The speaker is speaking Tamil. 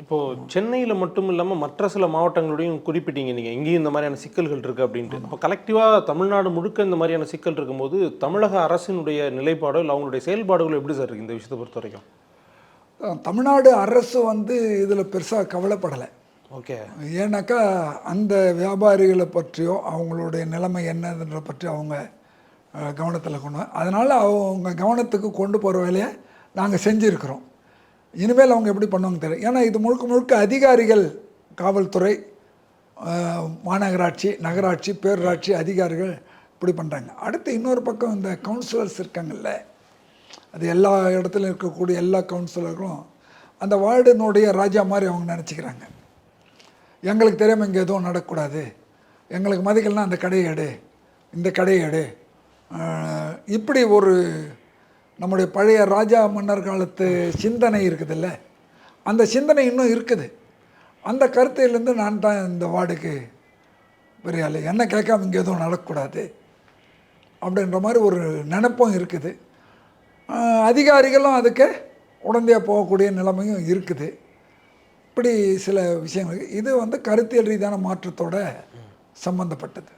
இப்போது சென்னையில் மட்டும் இல்லாமல் மற்ற சில மாவட்டங்களோடையும் குறிப்பிட்டீங்க நீங்கள், இங்கேயும் இந்த மாதிரியான சிக்கல்கள் இருக்குது அப்படின்ட்டு. இப்போ கலெக்டிவாக தமிழ்நாடு முழுக்க இந்த மாதிரியான சிக்கல் இருக்கும்போது தமிழக அரசினுடைய நிலைப்பாடோ இல்லை அவங்களுடைய செயல்பாடுகளோ எப்படி சார் இருக்குது இந்த விஷயத்தை பொறுத்த வரைக்கும்? தமிழ்நாடு அரசு இதில் பெருசாக கவலைப்படலை. ஓகே. ஏன்னாக்கா அந்த வியாபாரிகளை பற்றியோ அவங்களுடைய நிலைமை என்னதுன்ற பற்றி அவங்க கவனத்தில் கொண்டு அதனால் அவங்க கவனத்துக்கு கொண்டு போகிற வேலையை நாங்கள் செஞ்சுருக்கிறோம். இனிமேல் அவங்க எப்படி பண்ணுவாங்க தெரியும். ஏன்னா இது முழுக்க முழுக்க அதிகாரிகள், காவல்துறை, மாநகராட்சி, நகராட்சி, பேரூராட்சி அதிகாரிகள் இப்படி பண்ணுறாங்க. அடுத்து இன்னொரு பக்கம் இந்த கவுன்சிலர்ஸ் இருக்காங்கல்ல, அது எல்லா இடத்துலையும் இருக்கக்கூடிய எல்லா கவுன்சிலர்களும் அந்த வார்டினுடைய ராஜா மாதிரி அவங்க நினச்சிக்கிறாங்க. எங்களுக்கு தெரியாமல் இங்கே எதுவும் நடக்கக்கூடாது, எங்களுக்கு மதிக்கலைன்னா அந்த கடையை எடு, இந்த கடையை எடு, இப்படி ஒரு நம்முடைய பழைய ராஜா மன்னர் காலத்து சிந்தனை இருக்குதுல்ல, அந்த சிந்தனை இன்னும் இருக்குது. அந்த கருத்தையிலேருந்து நான் தான் இந்த வார்டுக்கு பெரிய ஆள், என்ன கேட்காம இங்கே எதுவும் நடக்கக்கூடாது அப்படின்ற மாதிரி ஒரு நினைப்பும் இருக்குது. அதிகாரிகளும் அதுக்கு உடந்தையாக போகக்கூடிய நிலைமையும் இருக்குது. இப்படி சில விஷயங்கள் இது கருத்தியல் ரீதியான மாற்றத்தோடு சம்பந்தப்பட்டது.